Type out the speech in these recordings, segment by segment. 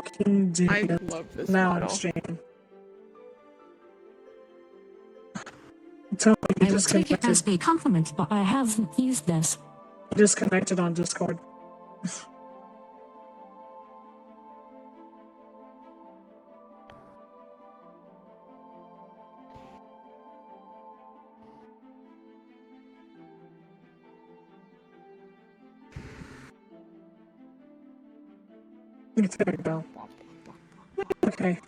fucking do I it love this now model. on stream. Tell me you I would take it as disconnected. a compliment, but I haven't used this. Disconnected on Discord. There we go. Okay.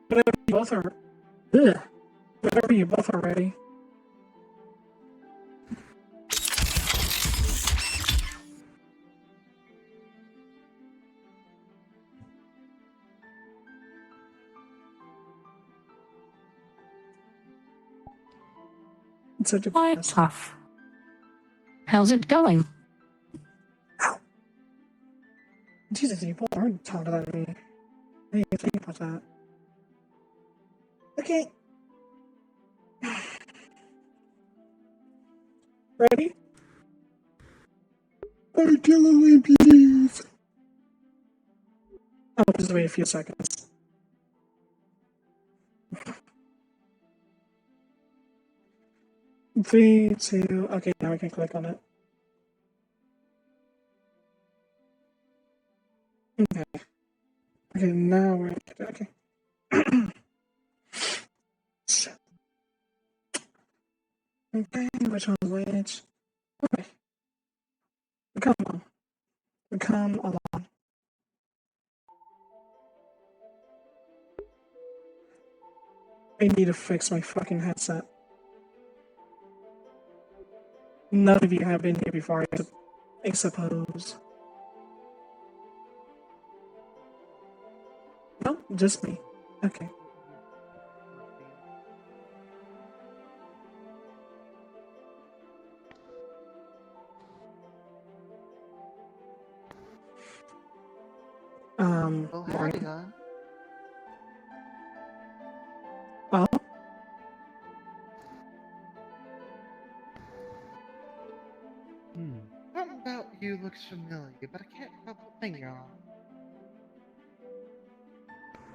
Whenever you both are, whenever you both are ready. It's such a Quite tough. How's it going? Ow. Jesus, you both are taller than me. I didn't even think about that. Okay. Ready? Artillery, please. I'll just wait a few seconds. Three, two, okay, now we can click on it. Okay. Okay, now we're okay. Okay, which one's which? Okay. Come on. Come along. I need to fix my fucking headset. None of you have been here before, I suppose. No, just me. Okay. Oh, howdy, morning. huh? Well, Something about you looks familiar, but I can't put my finger on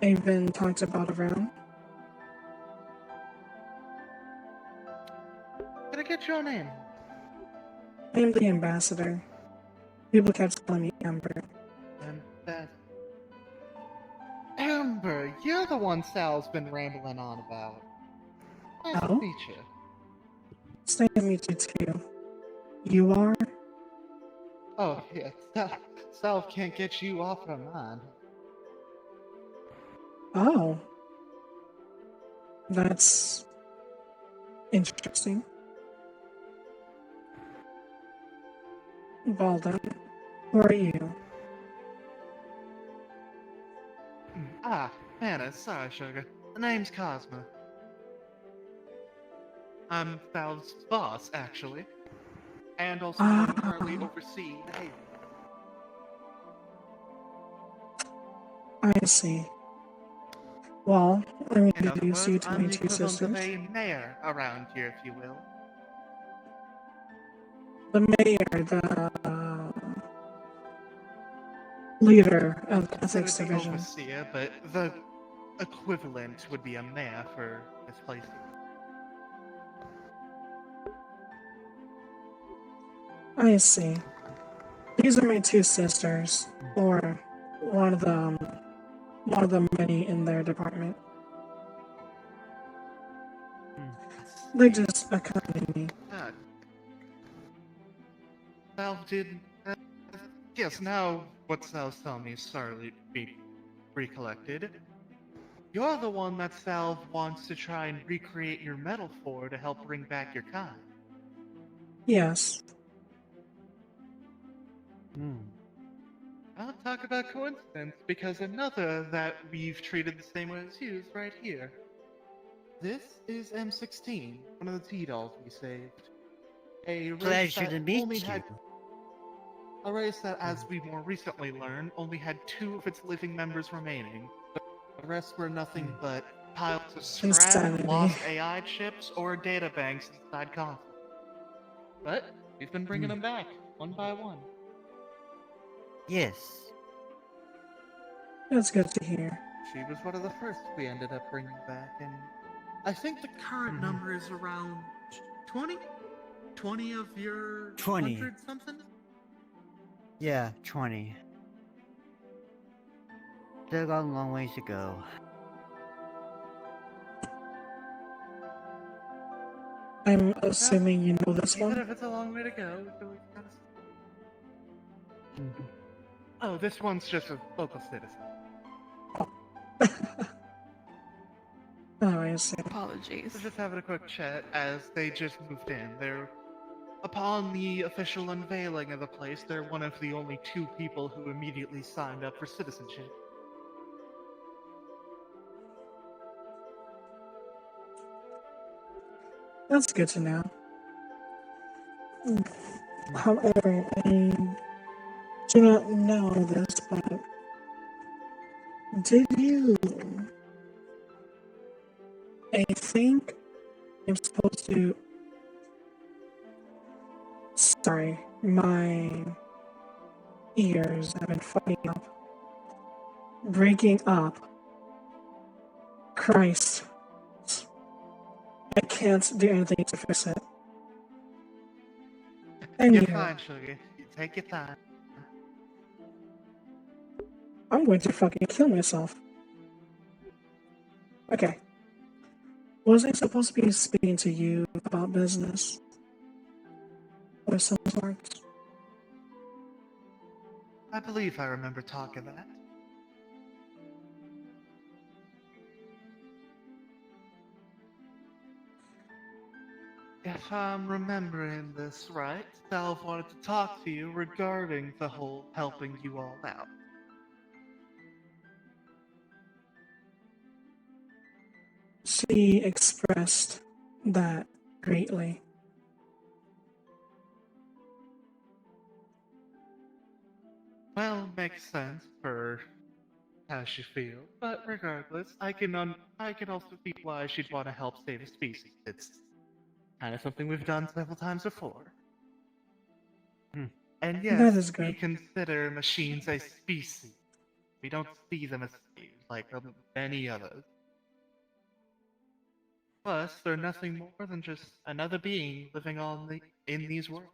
it. I've been talked about around. Can I get your name? I am the ambassador. People kept calling me Amber. Amber, you're the one Sal's been rambling on about. Nice to Oh? meet you. It's nice to meet you too. You are? Oh, yeah, Sal can't get you off her mind. Oh. That's interesting. Well then, who are you? Ah, Anna, sorry, sugar. The name's Cosmo. I'm Sal's boss, actually. And also one currently overseeing behavior. I see. Well, let me In other introduce words, you to I'm my the two equivalent sisters. of a mayor around here, if you will. The mayor, the leader of the Considered ethics the division. overseer, but the equivalent would be a mayor for this place. I see. These are my two sisters, or one of the many in their department. They just accompany me. Sal did. Yes, now what Sal's telling me is thoroughly be recollected. You're the one that Sal wants to try and recreate your metal for to help bring back your kind. Yes. I'll talk about coincidence, because another that we've treated the same way as you is right here. This is M16, one of the T-dolls we saved. A race Pleasure that to meet only you. had a race that, as we more recently learned, only had 2 of its living members remaining. The rest were nothing but piles of scrap, Insanity. lost AI chips, or data banks inside consoles. But we've been bringing them back, one by one. Yes. That's good to hear. She was one of the first we ended up bringing back, and I think the current number is around 20? 20 of your 20. 100 something? Yeah, 20. Still got a long ways to go. I'm assuming you know this Even one. if it's a long way to go, so we gotta... Oh, this one's just a local citizen. Oh, I see. Apologies. So just having a quick chat as they just moved in. They're upon the official unveiling of the place, they're one of the only 2 people who immediately signed up for citizenship. That's good to know. However, I do not know this, but did you? I think I'm supposed to. Sorry, my ears have been fucking up. Breaking up. Christ. I can't do anything to fix it. And You're you, fine, Sugar. You take your time. I'm going to fucking kill myself. Okay. Was I supposed to be speaking to you about business? Or some sort? I believe I remember talking that. If I'm remembering this right, Salve wanted to talk to you regarding the whole helping you all out. She expressed that greatly. Well, makes sense for how she feels, but regardless, I can also see why she'd want to help save a species. It's kind of something we've done several times before. And That yes, is we good. consider machines a species. We don't see them as slaves like many others. Plus, they're nothing more than just another being living in these worlds.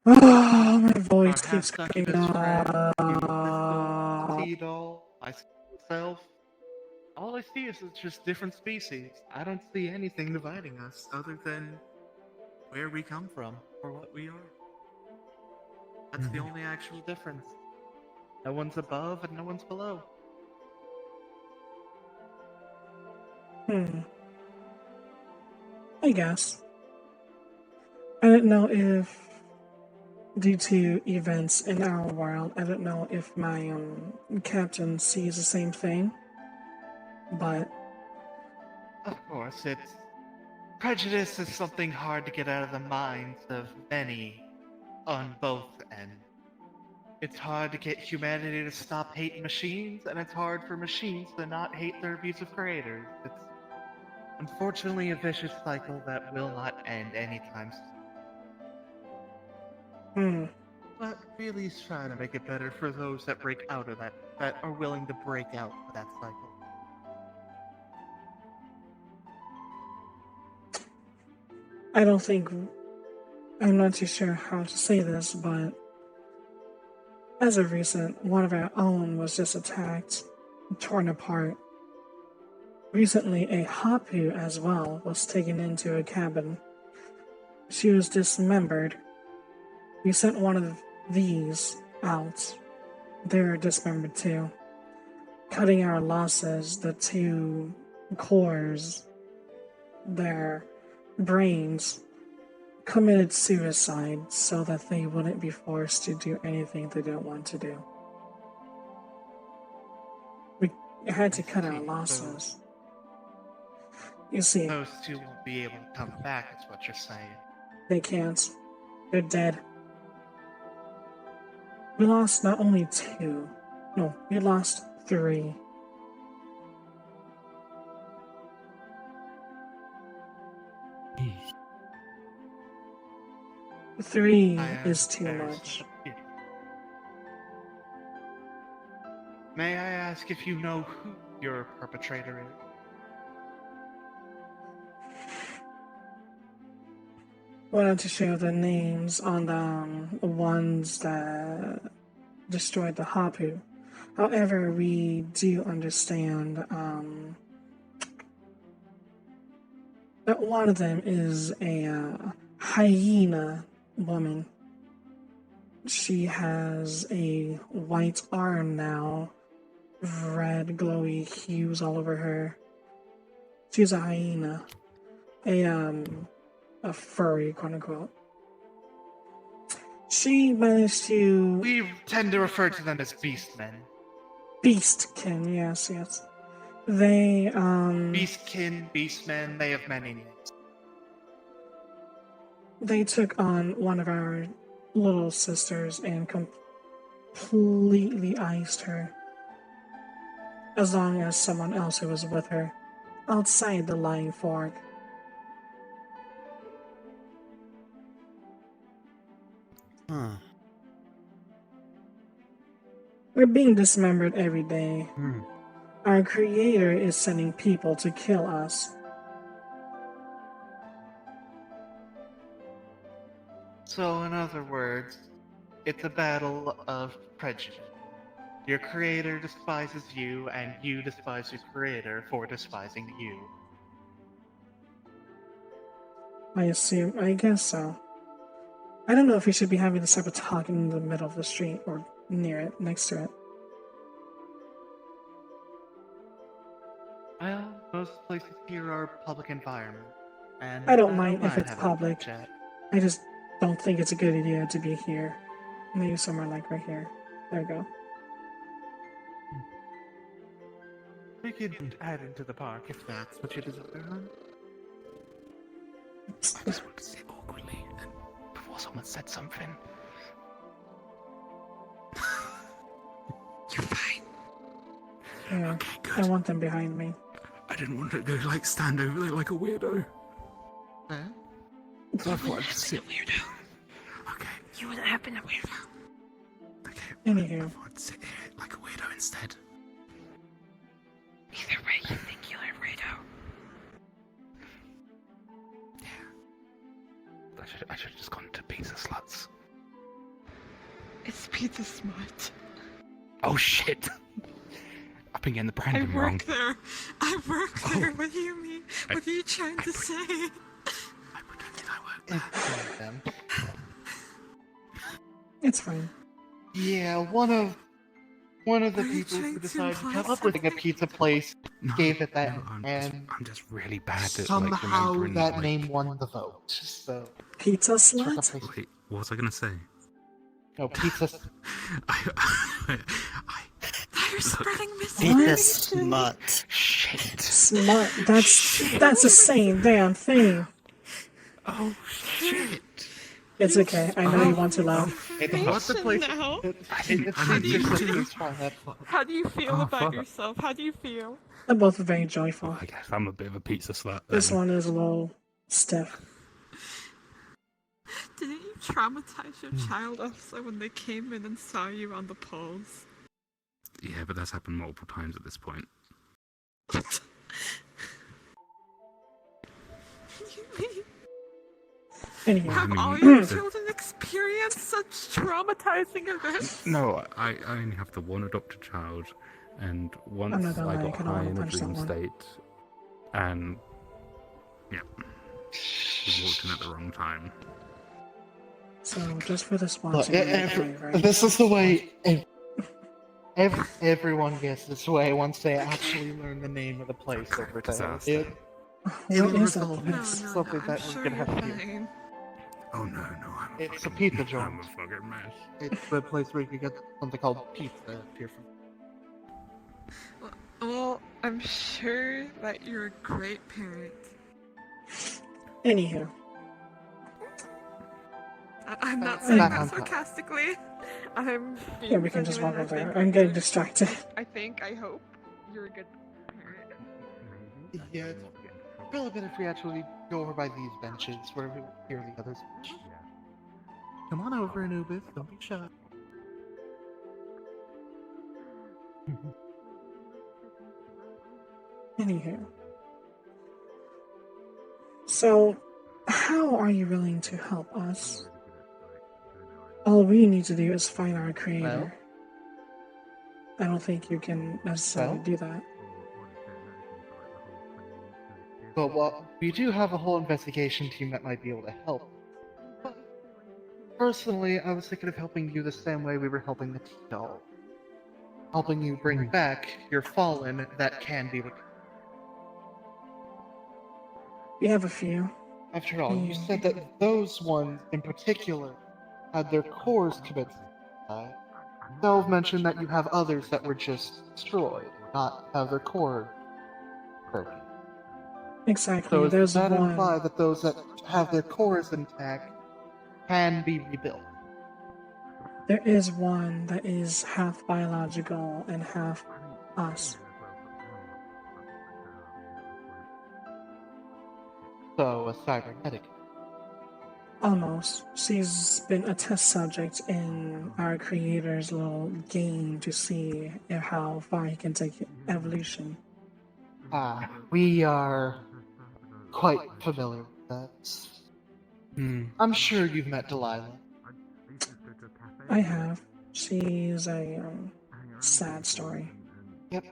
Oh, my voice Our keeps cracking half-succubus friend, up. the tea doll, myself. All I see is it's just different species. I don't see anything dividing us other than where we come from or what we are. That's the only actual difference. No one's above and no one's below. I guess. I don't know if, due to events in our world, I don't know if my captain sees the same thing. But Of course, prejudice is something hard to get out of the minds of many on both ends. It's hard to get humanity to stop hating machines, and it's hard for machines to not hate their abusive creators. It's unfortunately a vicious cycle that will not end anytime soon. But really is trying to make it better for those that break out of that are willing to break out of that cycle. I don't think, I'm not too sure how to say this, but as of recent, one of our own was just attacked, torn apart. Recently, a Hapu as well was taken into a cabin. She was dismembered. We sent one of these out. They were dismembered too. Cutting our losses, the 2 cores, their brains, committed suicide so that they wouldn't be forced to do anything they don't want to do. We had to cut our losses. You see, Those 2 won't be able to come back, is what you're saying. they can't. They're dead. We lost not only 2, no, we lost 3. Jeez. 3 I am is too very much. sorry. May I ask if you know who your perpetrator is? Wanted to share the names on the ones that destroyed the Hapu. However, we do understand that one of them is a hyena woman. She has a white arm now, red glowy hues all over her. She's a hyena, a furry, quote unquote. She managed to We tend to refer to them as beastmen. beastkin, yes. They Beastkin, beastmen, they have many names. they took on one of our little sisters and completely iced her, as long as someone else who was with her outside the Lying Fork. Huh. We're being dismembered every day. Hmm. Our creator is sending people to kill us. So, in other words, it's a battle of prejudice. Your creator despises you, and you despise your creator for despising you. I guess so. I don't know if we should be having this type of talk in the middle of the street or near it, next to it. Well, most places here are public environment, and I don't mind if it's having a public. chat. I just don't think it's a good idea to be here. Maybe somewhere like right here. There we go. We could add into the park if that's what you desire. I just want to sit awkwardly and before someone said something. You're fine. Yeah, Okay, I good. want them behind me. I didn't want to go like stand over there like a weirdo. Huh? So I thought I'd just sit. Weirdo. Okay. You would have been a weirdo. Okay. Anywho. I thought I'd sit here like a weirdo instead. Either way, you think you're a weirdo. Yeah. I should have just gone to Pizza Sluts. It's Pizza Smart. Oh shit! I've been getting the I branding wrong. work there. I work there. What do you mean? I- What are you trying to say? I pretended I worked there. It's them. It's fine. Yeah, one of the Are you people trying who to decided to imply come up with a something? pizza place No, gave it that, no, and I'm just really bad at somehow like remembering that like, name won the vote. So Pizza it's for slut? some place- Wait, what was I gonna say? no pizza. I You're spreading Pizza misinformation. smut. shit. Smart. That's the same damn thing. Oh shit. It's okay. I know you want to laugh. It's not the place. Now. I didn't It's need to. just trying that. How do you feel Oh, about fuck. yourself? How do you feel? They're both very joyful. I guess I'm a bit of a pizza slut. This then. one is a little stiff. Didn't you traumatize your child also when they came in and saw you on the poles? Yeah, but that's happened multiple times at this point. You mean Anyway, have mean, all your the- children experienced such traumatizing events? No, I only have the one adopted child, and once I'm not gonna I lie, I got kinda high wanna in a punch that dream one. state, and yeah, we walked in at the wrong time. so just for this one, Look, this is the way everyone gets this way once they actually learn the name of the place over time. Disaster. What is that No, No, place? no, Something no, that I'm we're sure gonna you're have to do. fine. Oh no, I'm a It's a fucking, pizza joint. I'm a fucking mess. It's the place where you can get something called pizza here from. Well, I'm sure that you're a great parent. Anywho, I'm not Back saying on that top. sarcastically. I'm being yeah, we can just walk genuine. over there. I'm getting distracted. I hope you're a good parent. Yeah, it's really good if we actually go over by these benches where we hear the others. Come on over, Anubis. Don't be shy. Anywho. So, how are you willing to help us? All we need to do is find our creator. I don't think you can necessarily Well? do that. Well, we do have a whole investigation team that might be able to help. But personally, I was thinking of helping you the same way we were helping the T-Doll. Helping you bring back your fallen that can be recovered. We have a few. After all, you said that those ones in particular had their cores commit suicide. Delve mentioned that you have others that were just destroyed, not have their core broken. Exactly. So There's does that one. imply that those that have their cores intact can be rebuilt? There is one that is half biological and half us. So, a cybernetic. Almost. She's been a test subject in our creator's little game to see how far he can take evolution. We are quite familiar with that. I'm sure you've met Delilah. I have. She's a sad story. Yep.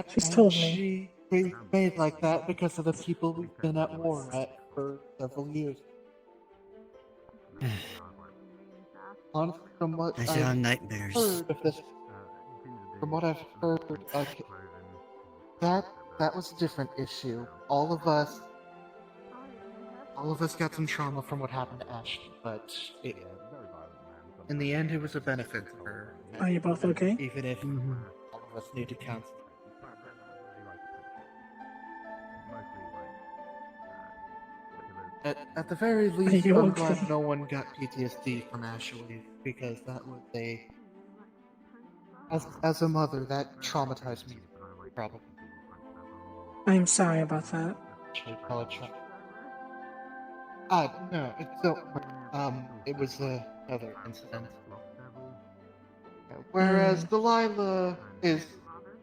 She's And told me. she was made like that because of the people we've been at war at for several years. Honestly, from what I I've still have nightmares. heard of this, from what I've heard, that was a different issue. All of us got some trauma from what happened to Ashley, but in the end, it was a benefit to her. Are you both okay? Even if all of us needed counseling. At the very least, you I'm okay? glad no one got PTSD from Ashley, because that was as a mother, that traumatized me, probably. I'm sorry about that. Actually, call it trauma. No, it was another incident. Whereas Delilah is,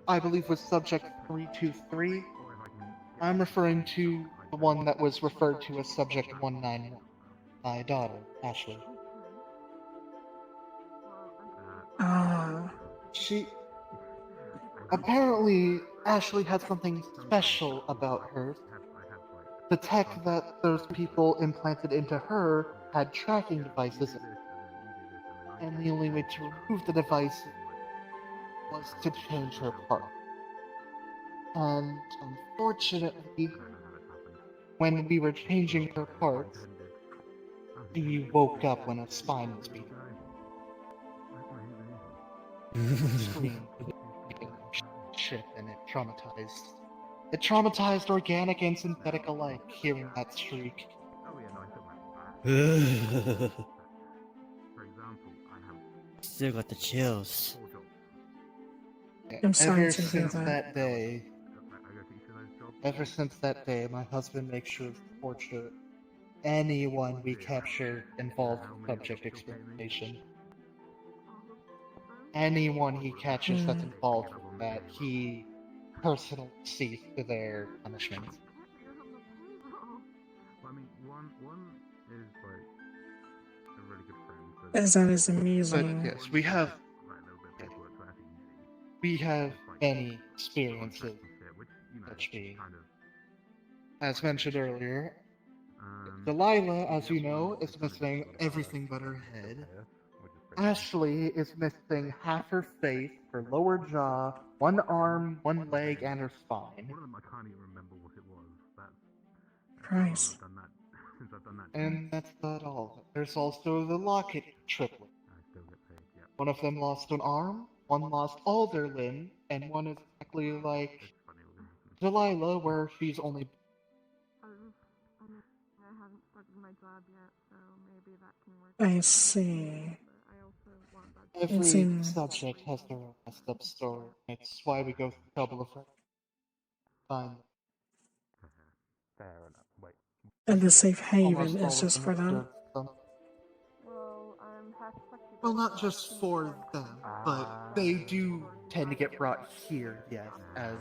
I believe, was subject 323. I'm referring to the one that was referred to as subject 191. My daughter, Ashley. Ah, Apparently, Ashley had something special about her. The tech that those people implanted into her had tracking devices, and the only way to remove the device was to change her part. And unfortunately, when we were changing her parts, she woke up when her spine was beating. Screamed, shit, and it traumatized. It traumatized organic and synthetic alike, hearing that shriek. Still got the chills. I'm sorry Ever to hear since that. that day, my husband makes sure to torture anyone we capture involved in subject experimentation. Anyone he catches that's involved with that, he personally sees to their punishment. As that is But amusing. yes, we have many experiences such being. As mentioned earlier, Delilah, as you know, is missing everything but her head. Ashley is missing half her face, her lower jaw, one arm, one leg, and her spine. Christ. And that's not all. There's also the Lockett triplet. One of them lost an arm, one lost all their limbs, and one is exactly like Delilah, where she's only. I haven't started my job yet, so maybe that can work. I see. But I also want that. Every subject has their own messed up story. It's why we go through trouble of find them. Fair enough. Wait, And the safe haven Almost is all of just them for have them. served them. Well, not just for them, but they do tend to get brought here, yes, as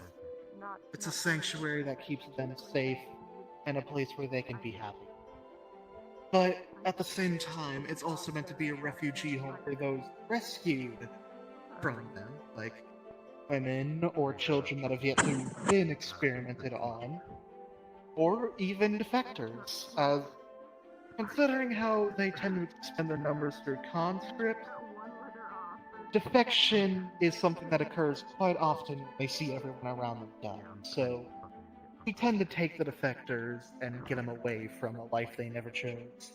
it's a sanctuary that keeps them safe and a place where they can be happy. But at the same time, it's also meant to be a refugee home for those rescued from them, like women or children that have yet to been experimented on, or even defectors, as considering how they tend to expend their numbers through conscript, defection is something that occurs quite often when they see everyone around them die. So we tend to take the defectors and get them away from a life they never chose.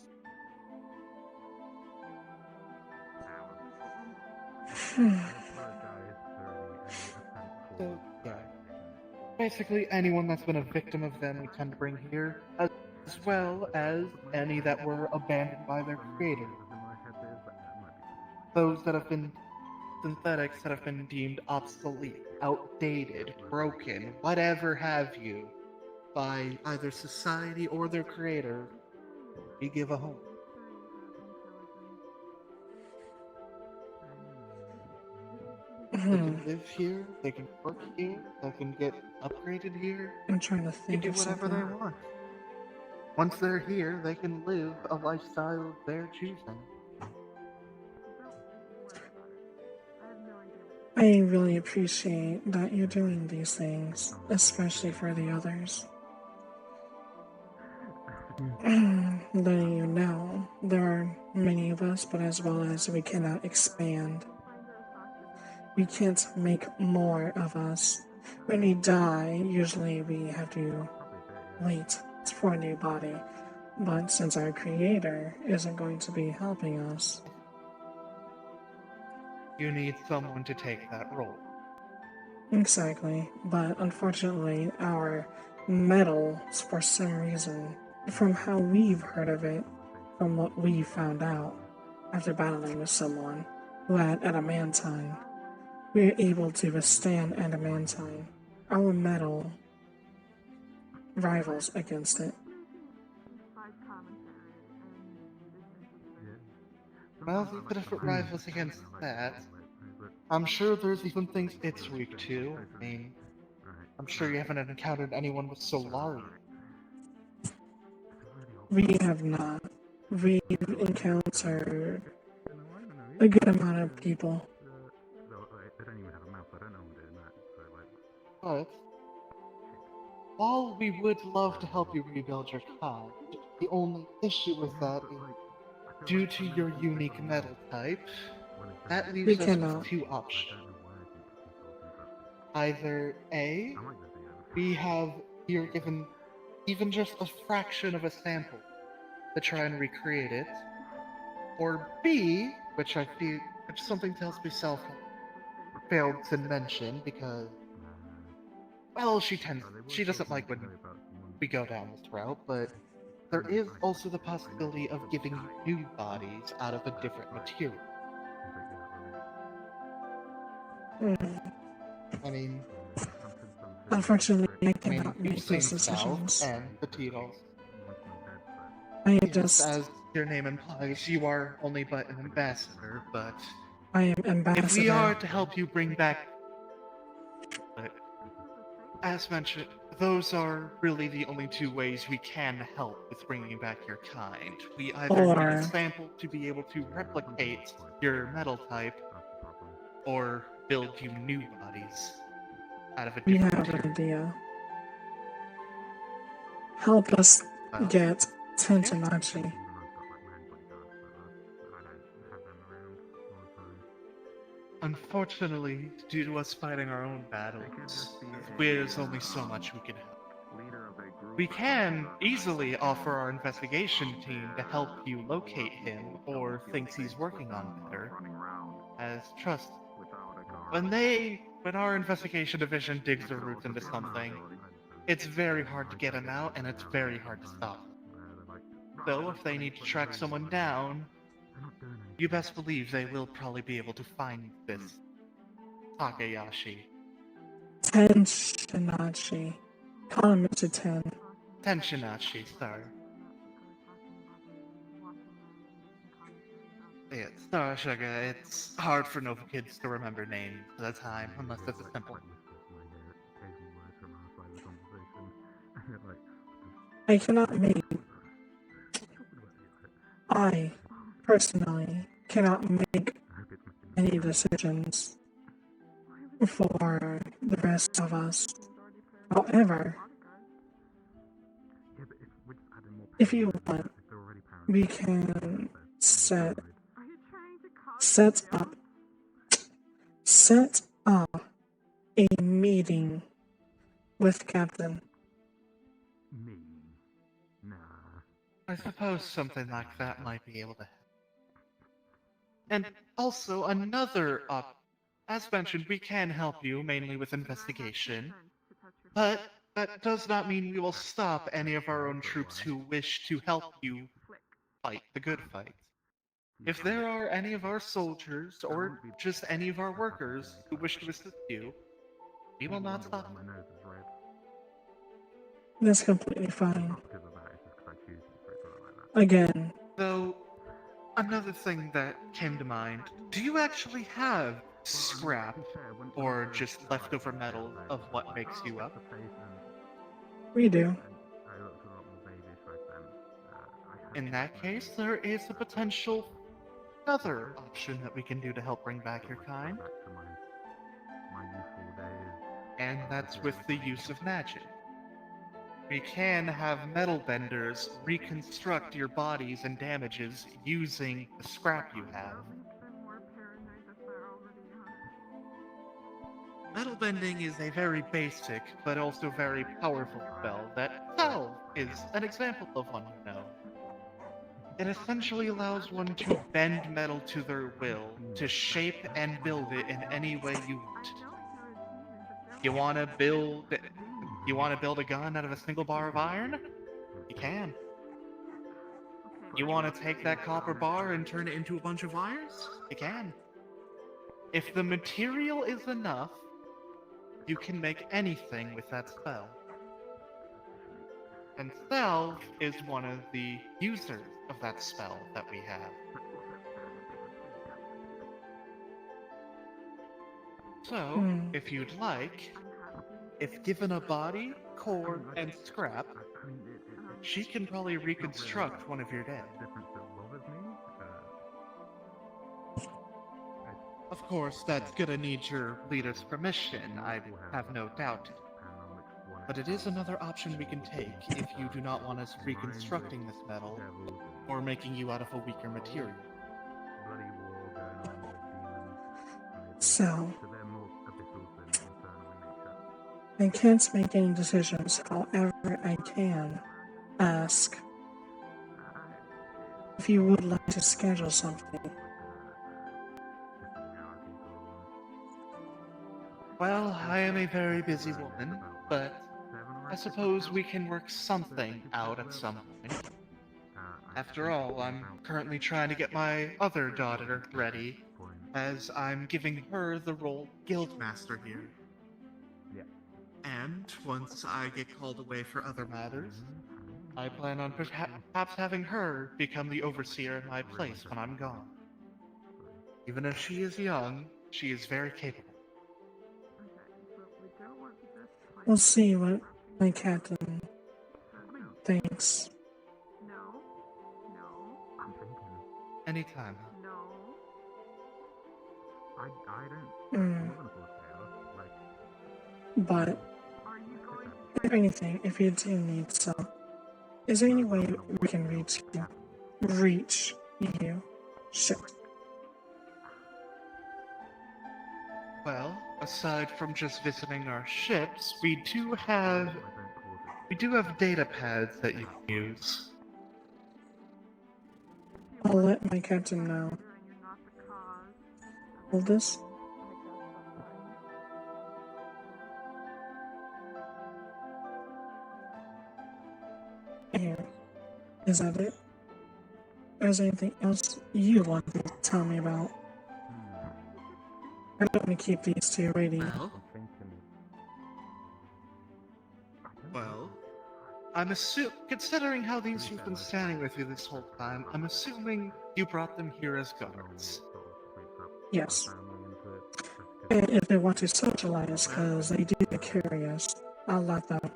So, yeah. Basically, anyone that's been a victim of them we tend to bring here, as well as any that were abandoned by their creator. Those that have been synthetics that have been deemed obsolete, outdated, broken, whatever have you, by either society or their creator, we give a home. They can live here, they can work here, they can get upgraded here, I'm trying to they can think do of whatever something. they want. Once they're here, they can live a lifestyle of their choosing. I really appreciate that you're doing these things, especially for the others. Letting you know, there are many of us, but as well as we cannot expand. We can't make more of us. When we die, usually we have to wait for a new body. But since our creator isn't going to be helping us, You need someone to take that role. exactly. But unfortunately, our metals, for some reason, from how we've heard of it, from what we found out after battling with someone who had adamantine, we're able to withstand adamantine. Our metal rivals against it. Well, even if it rivals against that, I'm sure there's even things it's weak to. I mean, I'm sure you haven't encountered anyone with Solari. We have not. We've encountered a good amount of people. But while we would love to help you rebuild your kind, the only issue with that is due to your unique metal type, that We leaves us cannot. with two options. Either A, you're given even just a fraction of a sample to try and recreate it, or B, which something tells me Self failed to mention because, well, she doesn't like when we go down this route, but there is also the possibility of giving you new bodies out of a different material. I mean, Unfortunately, I cannot you've make seen those South decisions. and the Titles. I am Yes, just. as your name implies, you are only but an ambassador, but I am ambassador. if we are to help you bring back... But, as mentioned, those are really the only two ways we can help with bringing back your kind. We either need a sample to be able to replicate your metal type, or build you new bodies out of a We different have an material. idea. Help us Well, get Tentanachi. unfortunately, due to us fighting our own battles, there's only so much we can help. We can easily offer our investigation team to help you locate him or things he's working on better. As trust, when our investigation division digs their roots into something, it's very hard to get him out and it's very hard to stop him. So if they need to track someone down, you best believe they will probably be able to find this Takayashi. Tentanachi. Call him Mr. Ten. Tenshinachi, sorry. Yeah, sorry, Sugar. It's hard for Nova kids to remember names at a time, unless it's a simple. I cannot make. I, personally, cannot make any decisions for the rest of us. However, if you want, we can set up a meeting with Captain. Me? Nah. I suppose something like that might be able to help. And also, as mentioned, we can help you mainly with investigation, but that does not mean we will stop any of our own troops who wish to help you fight the good fight. If there are any of our soldiers, or just any of our workers who wish to assist you, we will not stop. My nose is red. That's completely fine. Not because of that, it's just because I choose you for it to look like that. Again, Though, another thing that came to mind, do you actually have scrap or just leftover metal of what makes you up? we do. In that case, there is a potential other option that we can do to help bring back your kind, and that's with the use of magic. We can have metal benders reconstruct your bodies and damages using the scrap you have. Metal bending is a very basic, but also very powerful spell that Salve is an example of one you know. It essentially allows one to bend metal to their will, to shape and build it in any way you want. You wanna build a gun out of a single bar of iron? You can. You wanna take that copper bar and turn it into a bunch of wires? You can. If the material is enough, you can make anything with that spell. And Salve is one of the users of that spell that we have. So, if you'd like, if given a body, core, and scrap, she can probably reconstruct one of your dead. Of course, that's gonna need your leader's permission, I have no doubt. But it is another option we can take if you do not want us reconstructing this metal, or making you out of a weaker material. So, I can't make any decisions. However, I can ask if you would like to schedule something. Well, I am a very busy woman, but I suppose we can work something out at some point. After all, I'm currently trying to get my other daughter ready, as I'm giving her the role of Guildmaster here. And once I get called away for other matters, I plan on perhaps having her become the overseer in my place when I'm gone. Even if she is young, she is very capable. We'll see what my captain thinks. Anytime. But, if anything, if you do need some, is there any way we can reach you? Shit. Well, aside from just visiting our ships, we do have data pads that you can use. I'll let my captain know. Hold this. Here. Is that it? Or is there anything else you want to tell me about? I don't want to keep these to your radio. Well, I considering how these have been standing with you this whole time, I'm assuming you brought them here as guards. Yes. And if they want to socialize, because they do get curious, I'll let them.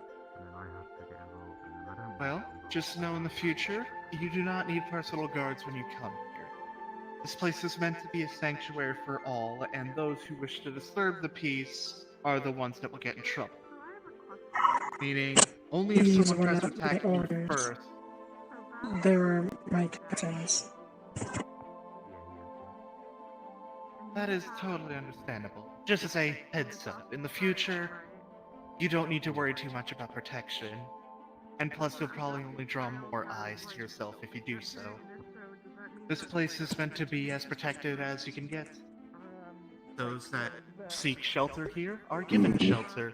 Well, just know in the future, you do not need personal guards when you come here. This place is meant to be a sanctuary for all, and those who wish to disturb the peace are the ones that will get in trouble. Meaning, only if These someone were tries to not my attack you orders. first. They were my captains. That is totally understandable. Just as a heads up, in the future, you don't need to worry too much about protection. And plus, you'll probably only draw more eyes to yourself if you do so. This place is meant to be as protected as you can get. Those that seek shelter here are given shelter.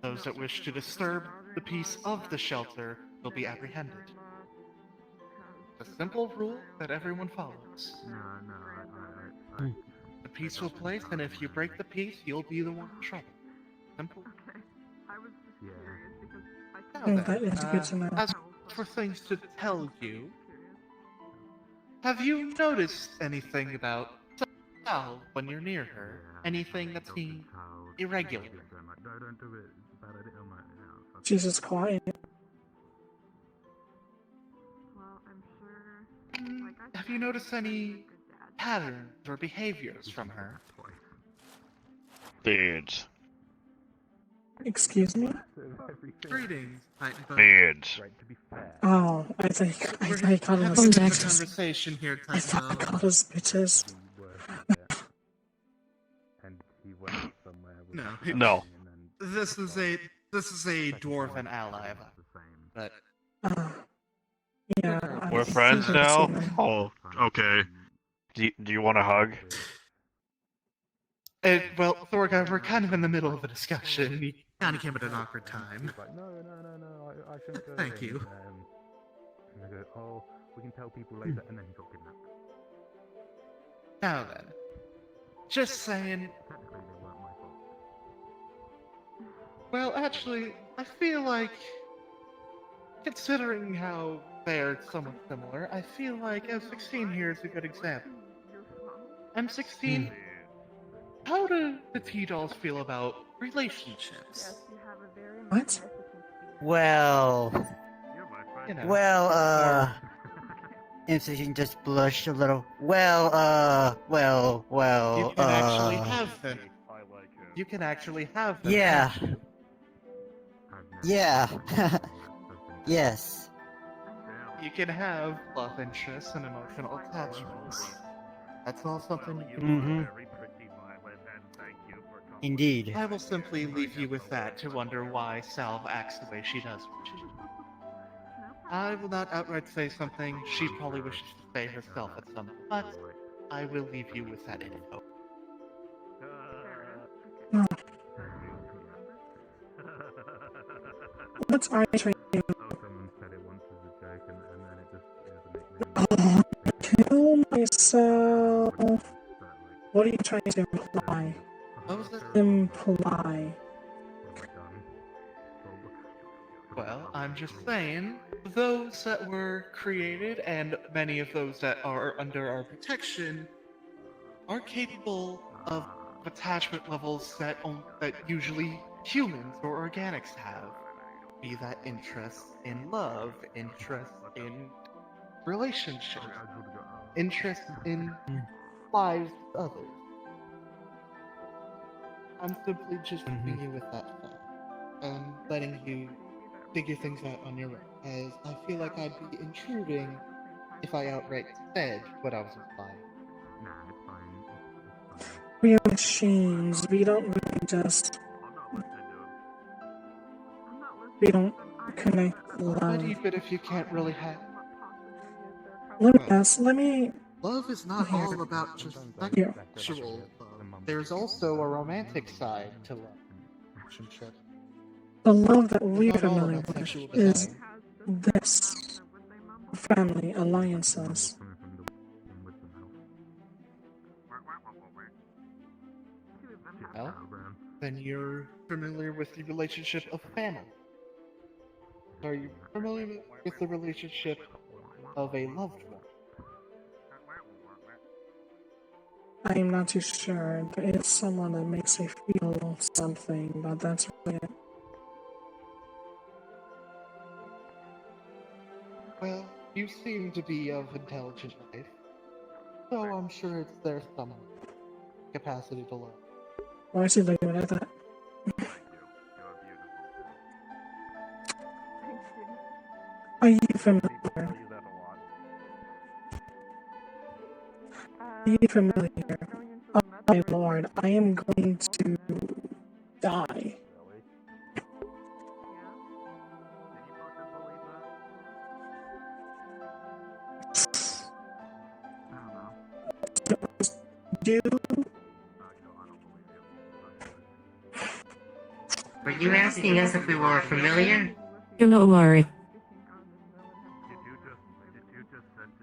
Those that wish to disturb the peace of the shelter will be apprehended. A simple rule that everyone follows. A peaceful place, and if you break the peace, you'll be the one in trouble. Simple. Now That is good to know. as for things to tell you, have you noticed anything about Sal when you're near her? Anything that seems irregular? She's just quiet. Have you noticed any patterns or behaviors from her? Beards. Excuse me? Greetings, Titanbug. Beards. Oh, I thought you called We're us having a bit of a bitches. conversation here, I thought I Titanbug. called us bitches. No, No. This is a dwarven ally of ours, but Yeah. We're I friends think I've now? seen them. Oh, okay. Do you want a hug? well, Thorgar, we're kind of in the middle of a discussion. You kind of came at an awkward time. No, I shouldn't go Thank in. you. And they go, oh, we can tell people later, and then he got kidnapped. Now then, just saying. Technically, they weren't my fault. Well, actually, I feel like, considering how they're somewhat similar, I feel like M16 here is a good example. M16, how do the T-Dolls feel about relationships? What? Well, You know, well, Incision just blushed a little. Well, you can actually have them. You can actually have them. Yeah. can't you? Yeah. Yes. You can have love interests and emotional attachments. That's all something you can Mm-hmm. Indeed. I will simply leave you with that to wonder why Salve acts the way she does. I will not outright say something she probably wishes to say herself at some point, but I will leave you with that info. What's our training? Someone said it once as a joke, and then it just is a nickname. Kill myself. What are you trying to imply? What was that? Imply. Well, I'm just saying, those that were created and many of those that are under our protection are capable of attachment levels that usually humans or organics have. Be that interest in love, interest in relationships, interest in lives with others. I'm simply just leaving you with that thought and letting you figure things out on your own, as I feel like I'd be intruding if I outright said what I was implying. Nah, it's fine. It's fine. We are machines. We don't really just. We don't connect love. But even if you can't really have... Let me. Love is not Here. all about just Here. sexual love. There's also a romantic side to love. Relationship. The love that we're It's not all familiar about with sexual is desire. this family alliances. Well, then you're familiar with the relationship of family. Are you familiar with the relationship of a loved one? I am not too sure. There is someone that makes me feel something, but that's really it. Well, you seem to be of intelligent life, so I'm sure it's there somewhere. Capacity to learn. Why is he looking at that? Are you familiar? Are you familiar? Oh my lord, I am going to die. Dude, Were you asking us if we were familiar? You don't worry.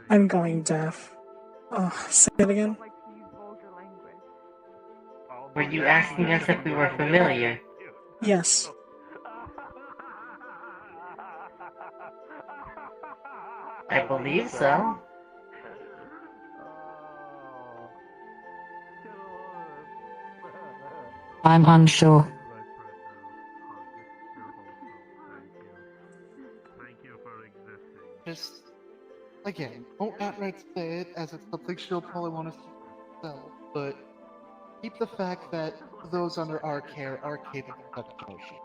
I'm going deaf. Say it again? Were you asking us if we were familiar? Yes. I believe so. I'm unsure. Just, again, won't outright say it as it's something she'll probably want to sell, but keep the fact that those under our care are capable of emotion.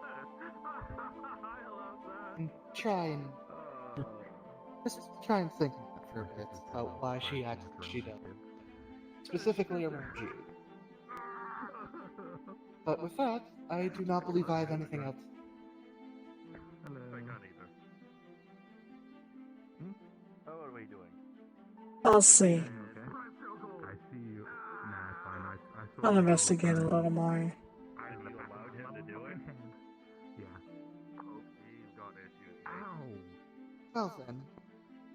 And just try and think for a bit about why she acts as she does, specifically around you. But with that, I do not believe I have anything else. I'll see. I'll investigate a little more. Well then,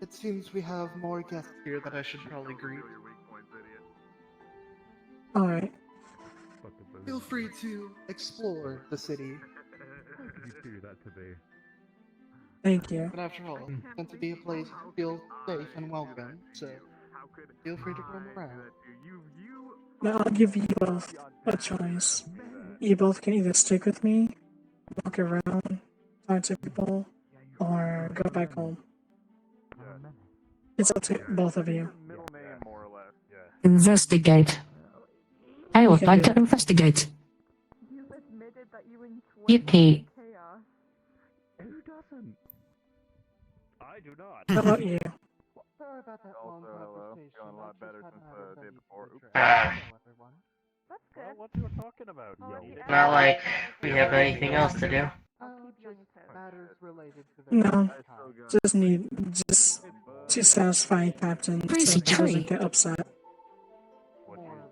it seems we have more guests here that I should probably greet. Alright. Feel free to explore the city. Thank you. But after all, it's meant to be a place to feel safe and welcome, so feel free to roam around. Now I'll give you both a choice. You both can either stick with me, walk around, talk to people, or go back home. It's up to both of you. Investigate. I would like to investigate. Yippee. Who doesn't? I do not. How about you? Sorry about that long hello. conversation. Feeling a lot I just better hadn't since had the day everybody before. to Oops. Ah. Hello, everyone. Well, what you were talking about, Not like we have anything else to do. Just matters related to No, the just to satisfy Captain so Crazy he tree. doesn't get upset. What more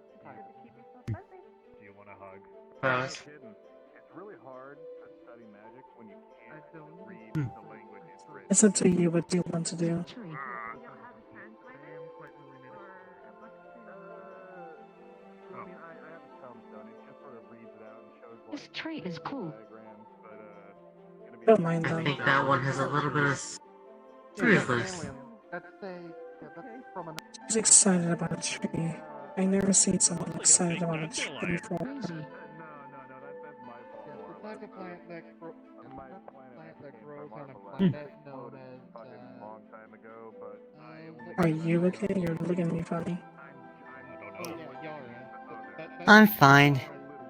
do you want a hug? Rose. Kidding. It's really hard to study magic when you can't read Hmm. the language it's written. It's up to you what you want to do. This tree is cool. Don't mind I them. think that one has a little bit of screws loose. That's from an He's excited about a tree. I never seen someone excited about a tree before. Crazy. it's like a plant that grows on a planet known as Are you okay? You're looking at me funny. Yara. I'm fine.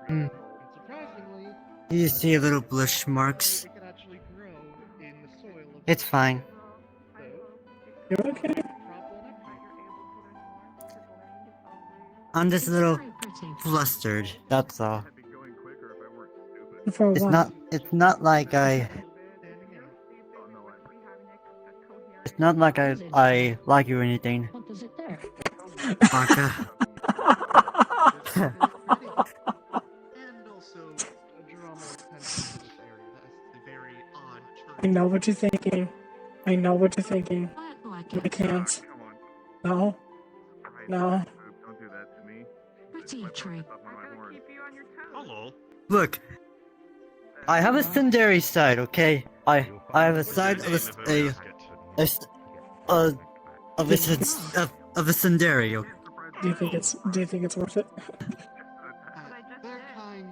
And surprisingly, You see little blush marks. we could actually grow in the soil of It's fine. so, You okay? drop one extra. I'm just a little Very pretty. flustered. That's all. For what? It's not like I like you or anything, What is it there? Blanca. And also draw more attention to this area as a very odd I know what you're thinking. I know what you're thinking. I like We it. can't. No. No. Don't do that to me. Pretty tree. Hello. Look, I have a Sundari side, okay? I have a side of a scenario. Do you think it's worth it? Their kind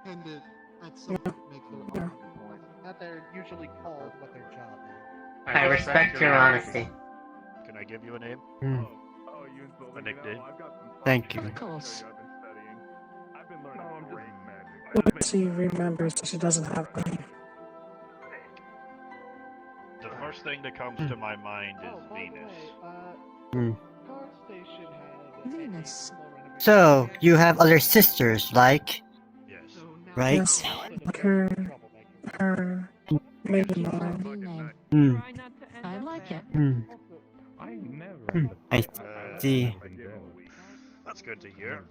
tend to, at some point, make their own choices. That they're usually called what their job is. I respect your honesty. Can I give you a name? Hmm. Oh, you A nickname? Thank you. Of course. I've been learning great magic. What she remembers that she doesn't have any. The first thing that comes to my mind is Venus. Hmm. Guard Station had Venus. So, you have other sisters, like, Yes. right? Yes, like her, maybe mine. Lovely name. Hmm. I like it. Hmm. I see. That's good to hear.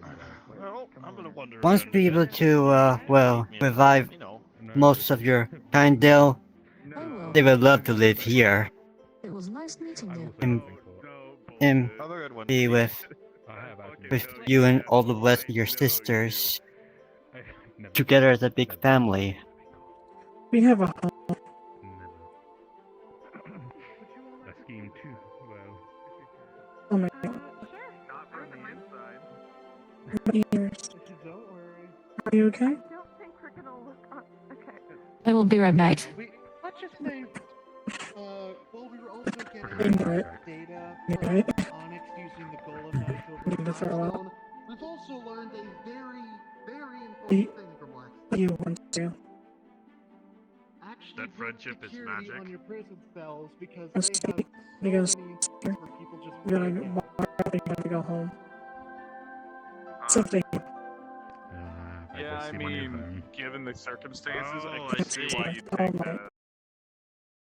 Well, I'm gonna wonder. if Once there's be able anything to, well, you revive know, most of your kind, they would love to live here It was nice meeting you. and have a good one. be with you and all the rest of your sisters together as a big family. We have a home. A scheme too. Well, Oh my god. Not from the inside. My ears. Don't worry. Are you okay? I will be right back. Let's just say, well, we were also I getting knew it. data Knew from it. Onyx using the Golem Natural Need to throw up. Zone. We've also learned a very, very You- important thing from last You want to? Actually, That friendship is security magic. on your prison cells because Let's they see, have because so many instances where people just We gotta break in. we gotta go home. Something. Yeah, I mean, given the circumstances, I Oh, can I see see. why you Oh take my. that.